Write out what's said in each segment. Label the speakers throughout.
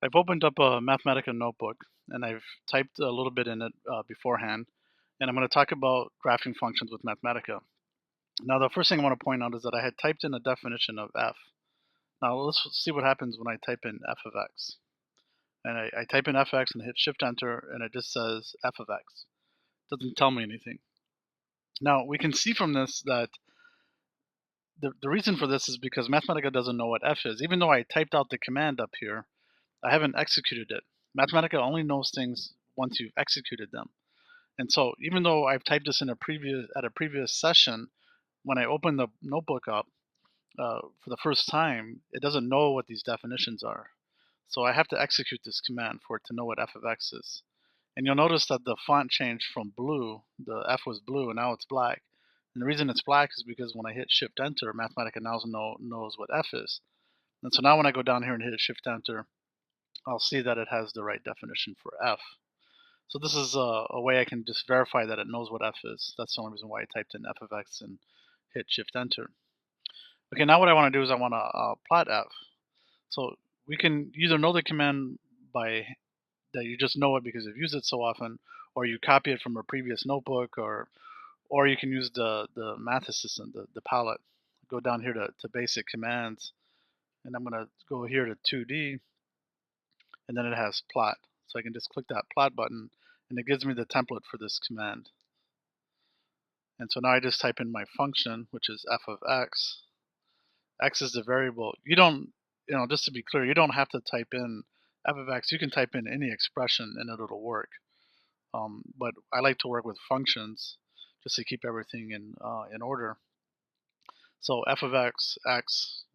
Speaker 1: I've opened up a Mathematica notebook and I've typed a little bit in it beforehand, and I'm going to talk about graphing functions with Mathematica. Now, the first thing I want to point out is that I had typed in a definition of f. Now, let's see what happens when I type in f of x. And I type in fx and hit Shift Enter, and it just says f of x. It doesn't tell me anything. Now, we can see from this that the reason for this is because Mathematica doesn't know what f is. Even though I typed out the command up here, I haven't executed it. Mathematica only knows things once you've executed them. And so even though I've typed this in a previous session, when I open the notebook up for the first time, it doesn't know what these definitions are. So I have to execute this command for it to know what f of x is. And you'll notice that the font changed from blue, the f was blue, and now it's black. And the reason it's black is because when I hit Shift Enter, Mathematica now knows what f is. And so now when I go down here and hit Shift Enter, I'll see that it has the right definition for f. So this is a way I can just verify that it knows what f is. That's the only reason why I typed in f of x and hit Shift Enter. Okay, now what I want to do is I want to plot f. So we can either know the command by that you just know it because you've used it so often, or you copy it from a previous notebook, or you can use the math assistant, the palette. Go down here to basic commands, and I'm going to go here to 2D, and then it has plot. So I can just click that plot button, and it gives me the template for this command. And so now I just type in my function, which is f of x. X is the variable. You don't, just to be clear, you don't have to type in f of x. You can type in any expression and it'll work. But I like to work with functions just to keep everything in order. So f of x,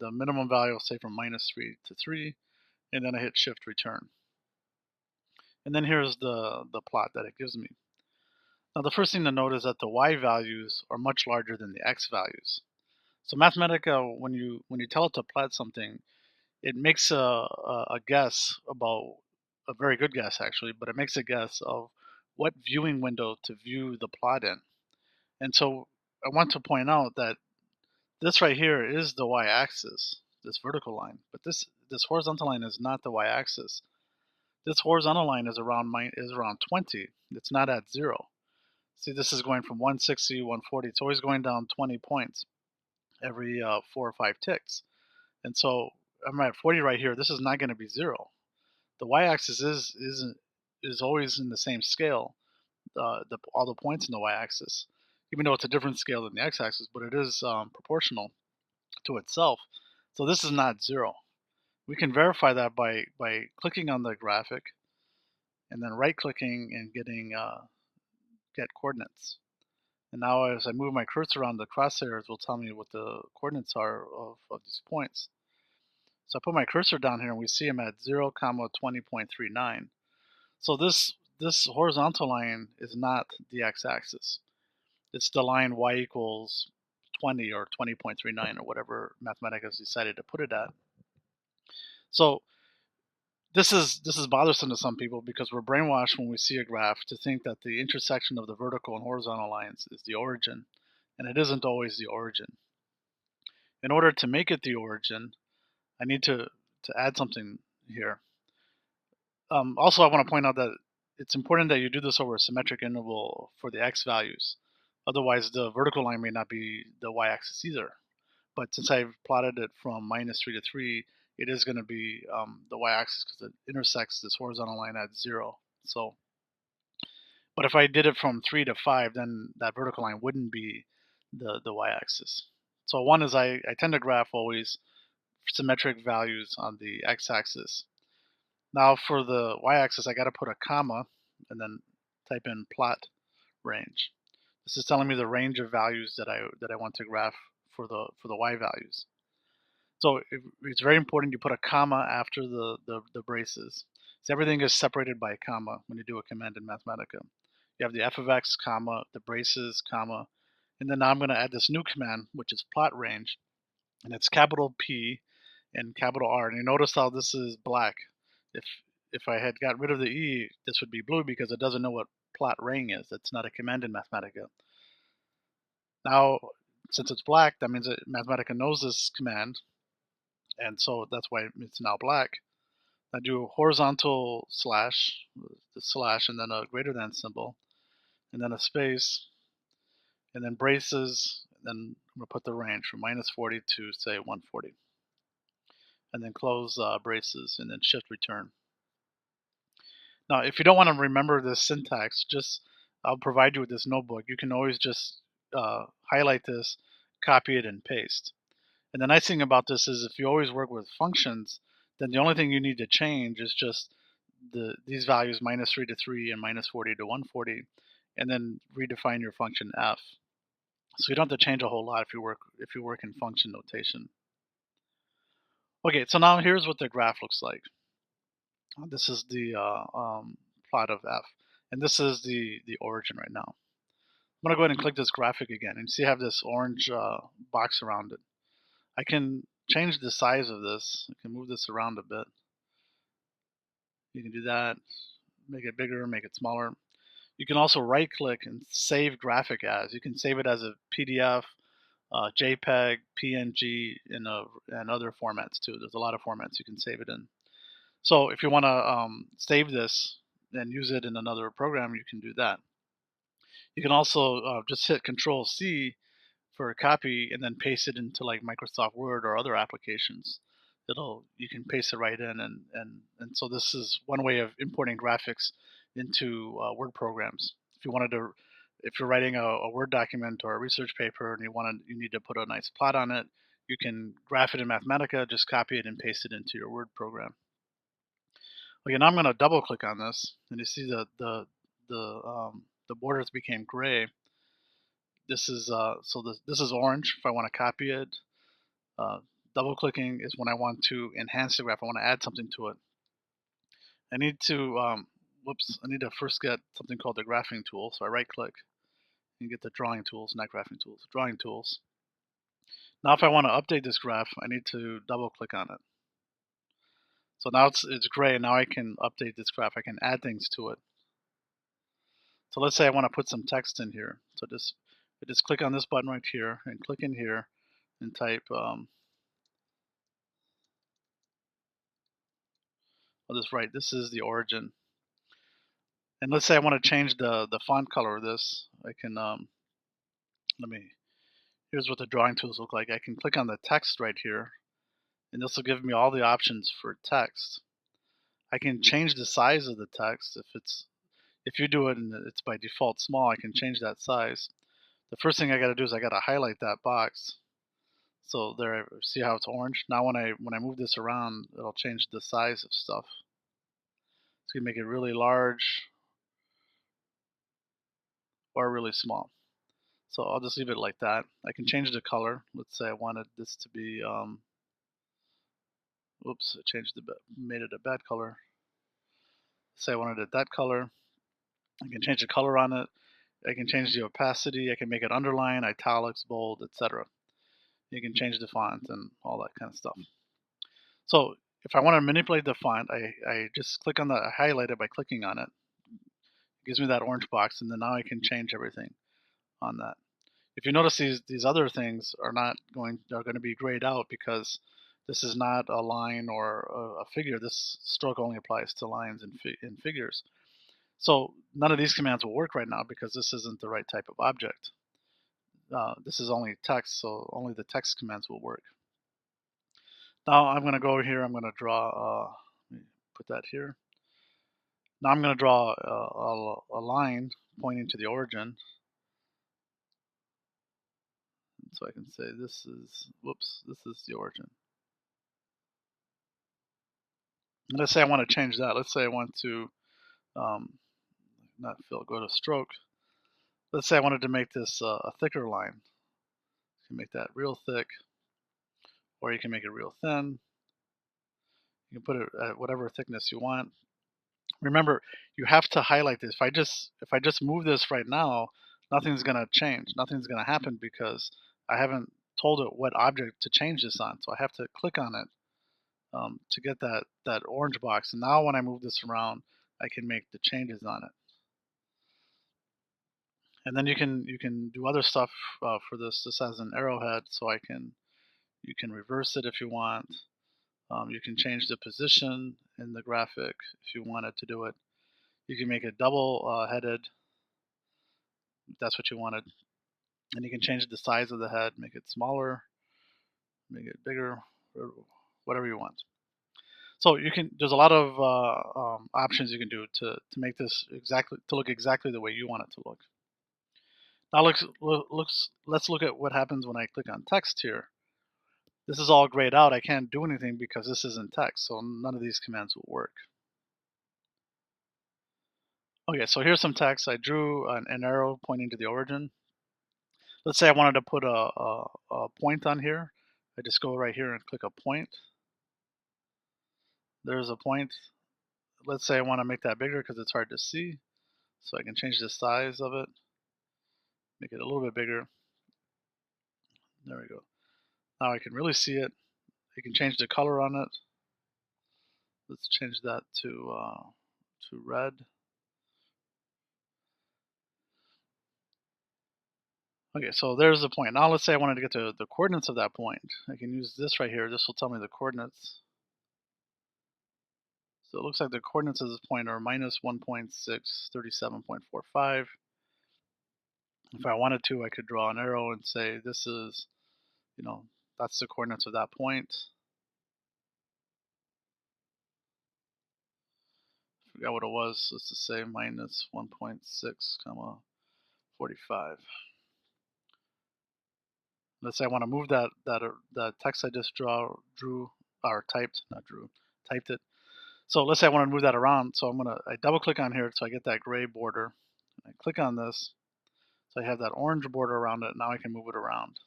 Speaker 1: the minimum value will say from -3 to 3, and then I hit Shift Return. And then here's the plot that it gives me. Now the first thing to note is that the y values are much larger than the x values. So Mathematica, when you tell it to plot something, it makes a guess about, a very good guess actually, but it makes a guess of what viewing window to view the plot in. And so I want to point out that this right here is the y-axis, this vertical line, but this horizontal line is not the y-axis. This horizontal line is around 20. It's not at 0. See, this is going from 160, 140. It's always going down 20 points every 4 or 5 ticks. And so I'm at 40 right here. This is not going to be 0. The y-axis is always in the same scale, all the points in the y-axis, even though it's a different scale than the x-axis, but it is proportional to itself. So this is not 0. We can verify that by clicking on the graphic and then right-clicking and getting get coordinates. And now as I move my cursor around, the crosshairs will tell me what the coordinates are of these points. So I put my cursor down here and we see I'm at 0, 20.39. So this horizontal line is not the x-axis. It's the line y equals 20 or 20.39 or whatever Mathematica has decided to put it at. So this is bothersome to some people because we're brainwashed when we see a graph to think that the intersection of the vertical and horizontal lines is the origin, and it isn't always the origin. In order to make it the origin, I need to add something here. Also, I want to point out that it's important that you do this over a symmetric interval for the x values. Otherwise, the vertical line may not be the y-axis either. But since I've plotted it from -3 to 3, it is going to be the y-axis because it intersects this horizontal line at 0. So, but if I did it from 3 to 5, then that vertical line wouldn't be the y-axis. So one is I tend to graph always symmetric values on the x-axis. Now for the y-axis, I got to put a comma and then type in plot range. This is telling me the range of values that I want to graph for the y values. So it's very important you put a comma after the braces. So everything is separated by a comma when you do a command in Mathematica. You have the f of x, comma, the braces, comma, and then now I'm going to add this new command, which is plot range, and it's capital P and capital R. And you notice how this is black. If I had got rid of the E, this would be blue because it doesn't know what plot range is. It's not a command in Mathematica. Now, since it's black, that means that Mathematica knows this command, and so that's why it's now black. I do a horizontal slash, the slash, and then a greater than symbol, and then a space, and then braces, and then I'm going to put the range from -40 to, say, 140. And then close braces, and then shift return. Now, if you don't want to remember this syntax, I'll provide you with this notebook. You can always just highlight this, copy it, and paste. And the nice thing about this is if you always work with functions, then the only thing you need to change is just these values -3 to 3 and -40 to 140, and then redefine your function f. So you don't have to change a whole lot if you work in function notation. Okay, so now here's what the graph looks like. This is the plot of f, and this is the origin right now. I'm going to go ahead and click this graphic again, and see I have this orange box around it. I can change the size of this. I can move this around a bit. You can do that, make it bigger, make it smaller. You can also right click and save graphic as. You can save it as a PDF, JPEG, PNG, and other formats too. There's a lot of formats you can save it in. So if you want to save this and use it in another program, you can do that. You can also just hit Control C for a copy and then paste it into like Microsoft Word or other applications. You can paste it right in, and so this is one way of importing graphics into Word programs. If you're writing a Word document or a research paper and you need to put a nice plot on it, you can graph it in Mathematica, just copy it and paste it into your Word program. Okay, now I'm going to double click on this, and you see the borders became gray. This is this is orange if I want to copy it. Double clicking is when I want to enhance the graph. I want to add something to it. I need to I need to first get something called the graphing tool. So I right click and get the drawing tools, not graphing tools, drawing tools. Now if I want to update this graph, I need to double click on it. So now it's gray, and now I can update this graph. I can add things to it. So let's say I want to put some text in here. So I just click on this button right here and click in here and type, I'll just write, this is the origin. And let's say I want to change the font color of this. I can, here's what the drawing tools look like. I can click on the text right here, and this will give me all the options for text. I can change the size of the text. If you do it and it's by default small, I can change that size. The first thing I got to do is I got to highlight that box. So there, see how it's orange? Now when I move this around, it'll change the size of stuff. It's gonna make it really large or really small. So I'll just leave it like that. I can change the color. Let's say I wanted this to be, oops, I made it a bad color. Say I wanted it that color. I can change the color on it. I can change the opacity. I can make it underline, italics, bold, etc. You can change the font and all that kind of stuff. So if I want to manipulate the font, I just click on I highlight it by clicking on it. It gives me that orange box, and then now I can change everything on that. If you notice, these other things are going to be grayed out because this is not a line or a figure. This stroke only applies to lines and figures. So none of these commands will work right now because this isn't the right type of object. This is only text, so only the text commands will work. Now I'm going to go over here. I'm going to draw, let me put that here. Now I'm going to draw a line pointing to the origin. So I can say this is the origin. And let's say I want to change that. Let's say I want to, not fill, go to stroke. Let's say I wanted to make this a thicker line. You can make that real thick, or you can make it real thin. You can put it at whatever thickness you want. Remember, you have to highlight this. If I just move this right now, nothing's going to change. Nothing's going to happen because I haven't told it what object to change this on. So I have to click on it to get that orange box. And now when I move this around, I can make the changes on it. And then you can do other stuff for this. This has an arrowhead, so you can reverse it if you want. You can change the position in the graphic if you wanted to do it. You can make it double headed if that's what you wanted. And you can change the size of the head, make it smaller, make it bigger, or whatever you want. So there's a lot of options you can do to make this look exactly the way you want it to look. Now let's look at what happens when I click on text here. This is all grayed out. I can't do anything because this isn't text, so none of these commands will work. Okay, so here's some text. I drew an arrow pointing to the origin. Let's say I wanted to put a point on here. I just go right here and click a point. There's a point. Let's say I want to make that bigger because it's hard to see. So I can change the size of it, make it a little bit bigger. There we go. Now I can really see it. I can change the color on it. Let's change that to red. Okay, so there's the point. Now let's say I wanted to get to the coordinates of that point. I can use this right here. This will tell me the coordinates. So it looks like the coordinates of this point are minus 1.637.45. If I wanted to, I could draw an arrow and say this is, that's the coordinates of that point. Forgot what it was. Let's just say minus 1.6, 45. Let's say I want to move that text I just typed it. So let's say I want to move that around. So I double click on here so I get that gray border. I click on this, so I have that orange border around it. Now I can move it around.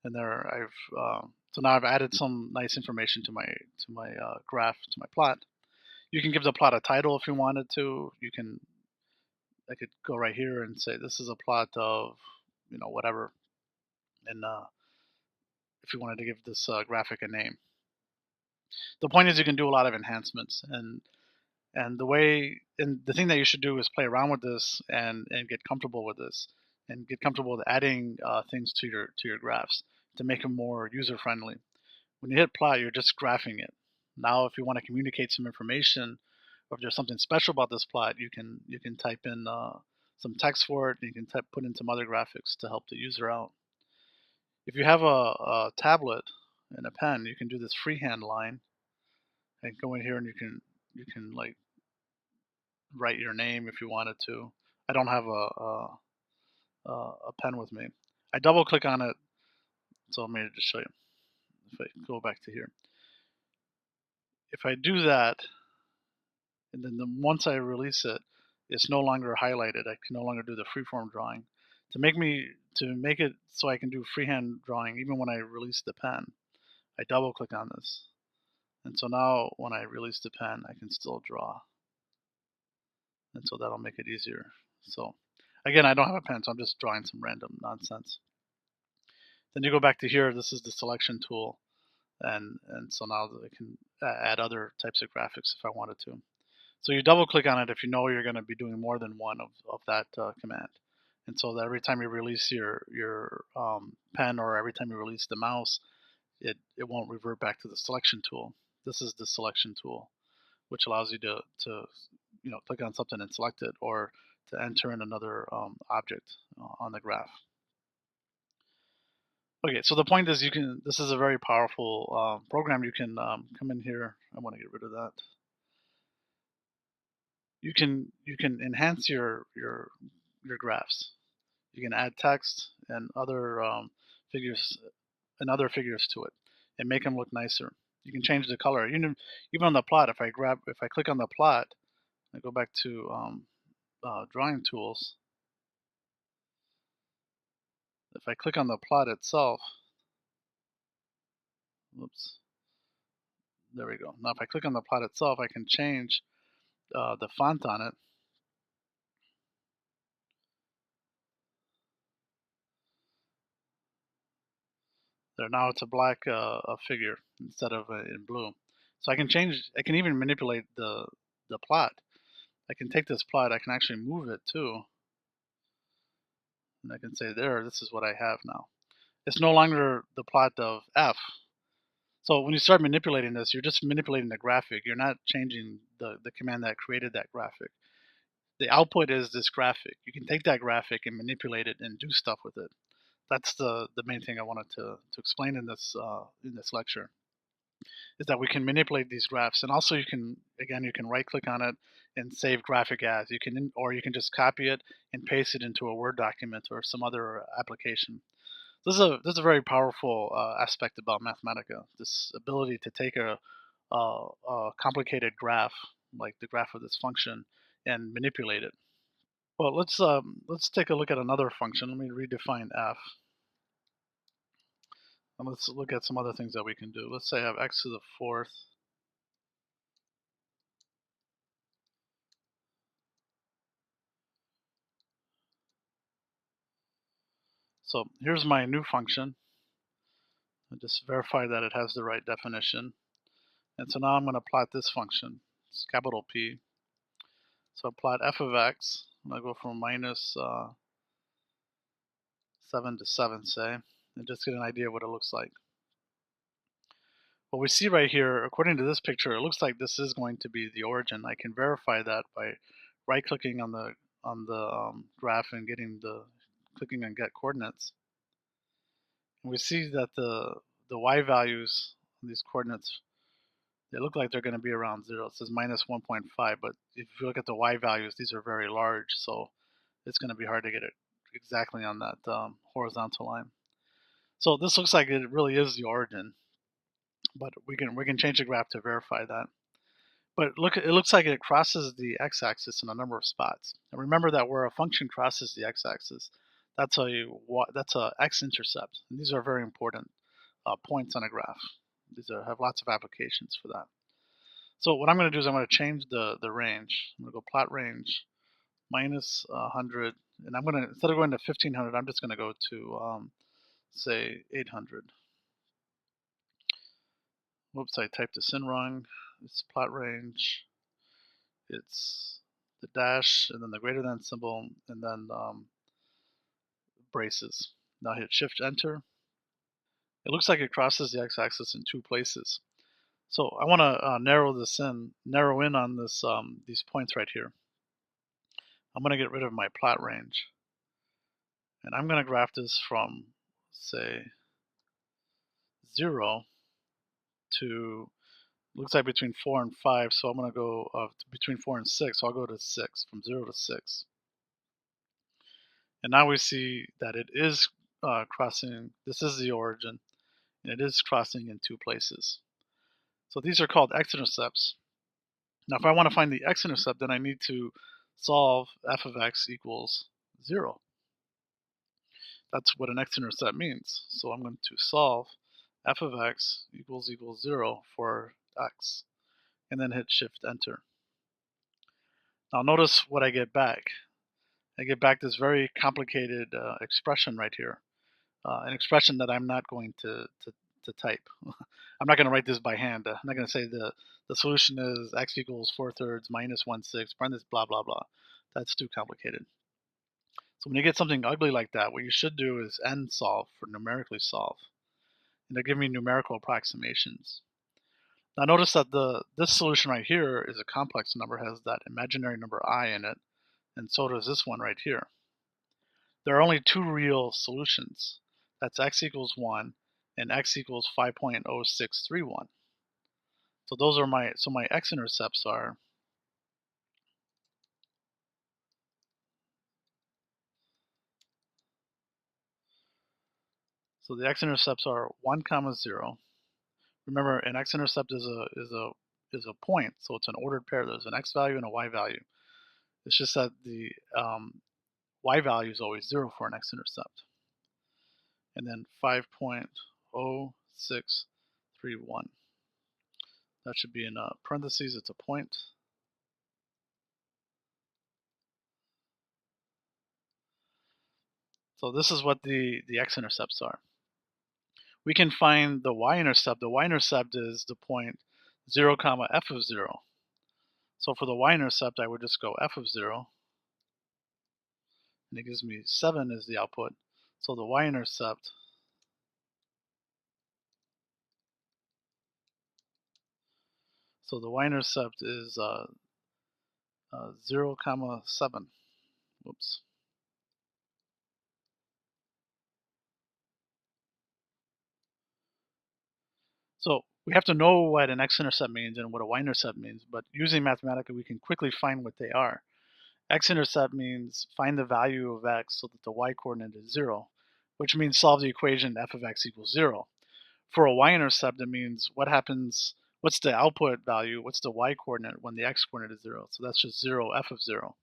Speaker 1: And there so now I've added some nice information to my graph, to my plot. You can give the plot a title if you wanted to. I could go right here and say this is a plot of whatever, and if you wanted to give this graphic a name. The point is you can do a lot of enhancements, and the thing that you should do is play around with this and get comfortable with this, and get comfortable with adding things to your graphs to make them more user friendly. When you hit plot, you're just graphing it. Now, if you want to communicate some information, or if there's something special about this plot, you can type in some text for it, and you can put in some other graphics to help the user out. If you have a tablet and a pen, you can do this freehand line and go in here and you can like write your name if you wanted to. I don't have a pen with me. I double click on it, so let me just show you. If I go back to here, if I do that, and then once I release it, it's no longer highlighted. I can no longer do the freeform drawing. To make it so I can do freehand drawing even when I release the pen, I double click on this. And so now when I release the pen, I can still draw. And so that'll make it easier. So again, I don't have a pen, so I'm just drawing some random nonsense. Then you go back to here, this is the selection tool. And so now I can add other types of graphics if I wanted to. So you double click on it if you know you're going to be doing more than one of that command. And so that every time you release your pen, or every time you release the mouse, it won't revert back to the selection tool. This is the selection tool, which allows you to click on something and select it, or to enter in another object on the graph. Okay, so the point is this is a very powerful program. You can come in here. I want to get rid of that. You can enhance your graphs. You can add text and other figures to it and make them look nicer. You can change the color. Even on the plot, if I click on the plot, I go back to drawing tools. If I click on the plot itself, oops, there we go. Now if I click on the plot itself, I can change the font on it. There, now it's a black figure instead of in blue. So I can even manipulate the plot. I can take this plot, I can actually move it too. And I can say this is what I have now. It's no longer the plot of F. So when you start manipulating this, you're just manipulating the graphic. You're not changing the command that created that graphic. The output is this graphic. You can take that graphic and manipulate it and do stuff with it. That's the main thing I wanted to explain in this lecture, is that we can manipulate these graphs, and also you can right click on it and save graphic as. Or you can just copy it and paste it into a Word document or some other application. This is a very powerful aspect about Mathematica. This ability to take a complicated graph like the graph of this function and manipulate it. Well, let's take a look at another function. Let me redefine f, and let's look at some other things that we can do. Let's say I have x to the fourth. So here's my new function. I just verify that it has the right definition. And so now I'm going to plot this function. It's capital P. So I plot f of x. I go from minus 7 to 7, say, and just get an idea of what it looks like. What we see right here, according to this picture, it looks like this is going to be the origin. I can verify that by right-clicking on the graph and clicking on get coordinates. And we see that the y values on these coordinates, they look like they're going to be around 0. It says minus 1.5, but if you look at the y values, these are very large, so it's going to be hard to get it exactly on that horizontal line. So this looks like it really is the origin, but we can change the graph to verify that. But look, it looks like it crosses the x-axis in a number of spots. And remember that where a function crosses the x-axis, that's a x-intercept. And these are very important points on a graph. Have lots of applications for that. So what I'm going to do is I'm going to change the range. I'm going to go plot range minus 100, and I'm going to, instead of going to 1500, I'm just going to go to say 800. Whoops, I typed this in wrong. It's plot range. It's the dash and then the greater than symbol and then braces. Now hit Shift Enter. It looks like it crosses the x-axis in 2 places. So I want to narrow in on these points right here. I'm going to get rid of my plot range, and I'm going to graph this from, say, 0 to, looks like between 4 and 5, so I'm going to go between 4 and 6, so I'll go to 6, from 0 to 6. And now we see that it is crossing, this is the origin, and it is crossing in 2 places. So these are called x-intercepts. Now if I want to find the x-intercept, then I need to solve f of x equals 0. That's what an x-intercept means. So I'm going to solve f of x equals 0 for x, and then hit Shift Enter. Now notice what I get back. I get back this very complicated expression right here, an expression that I'm not going to type. I'm not going to write this by hand. I'm not going to say the solution is x equals 4/3 minus 1/6, parentheses, blah, blah, blah. That's too complicated. So when you get something ugly like that, what you should do is end solve for numerically solve. And they'll give me numerical approximations. Now notice that this solution right here is a complex number, has that imaginary number I in it, and so does this one right here. There are only 2 real solutions. That's x equals 1 and x equals 5.0631. So those are my x-intercepts are so the x-intercepts are 1, 0. Remember, an x-intercept is a point, so it's an ordered pair. There's an x value and a y value. It's just that the y value is always 0 for an x-intercept. And then 5.0631. That should be in parentheses. It's a point. So this is what the x-intercepts are. We can find the y-intercept. The y-intercept is the point 0, f of 0. So for the y-intercept, I would just go f of 0, and it gives me 7 as the output. So the y-intercept So the y-intercept is 0, 7. Whoops. So we have to know what an x-intercept means and what a y-intercept means, but using Mathematica, we can quickly find what they are. X-intercept means find the value of x so that the y-coordinate is 0, which means solve the equation f of x equals 0. For a y-intercept, it means what's the output value, what's the y-coordinate when the x-coordinate is 0. So that's just 0, f of 0.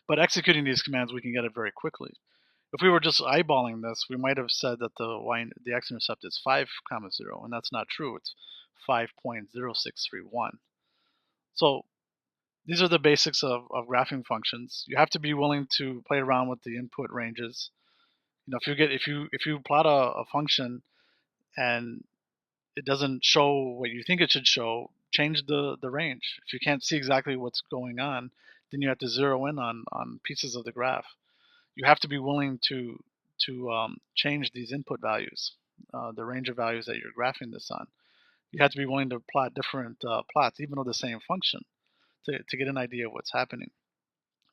Speaker 1: But executing these commands, we can get it very quickly. If we were just eyeballing this, we might have said that the x-intercept is 5, 0, and that's not true. It's 5.0631. So these are the basics of graphing functions. You have to be willing to play around with the input ranges. If you plot a function and it doesn't show what you think it should show, change the range. If you can't see exactly what's going on, then you have to zero in on pieces of the graph. You have to be willing to change these input values, the range of values that you're graphing this on. You have to be willing to plot different plots, even of the same function, to get an idea of what's happening.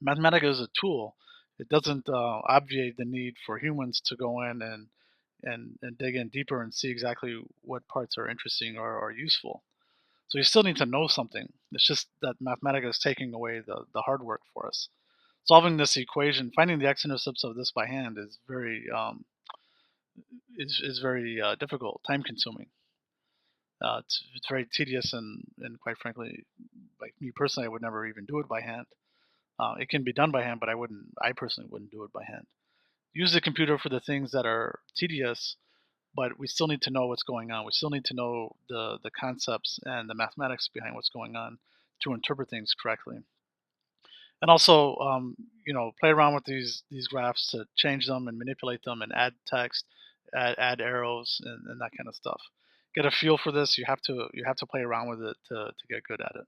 Speaker 1: Mathematica is a tool. It doesn't obviate the need for humans to go in and dig in deeper and see exactly what parts are interesting or useful. So you still need to know something. It's just that Mathematica is taking away the hard work for us. Solving this equation, finding the x-intercepts of this by hand is very difficult, time-consuming. It's very tedious and quite frankly, like me personally, I would never even do it by hand. It can be done by hand, but I personally wouldn't do it by hand. Use the computer for the things that are tedious, but we still need to know what's going on. We still need to know the concepts and the mathematics behind what's going on to interpret things correctly. And also, play around with these graphs to change them and manipulate them and add text, add arrows and that kind of stuff. Get a feel for this. You have to play around with it to get good at it.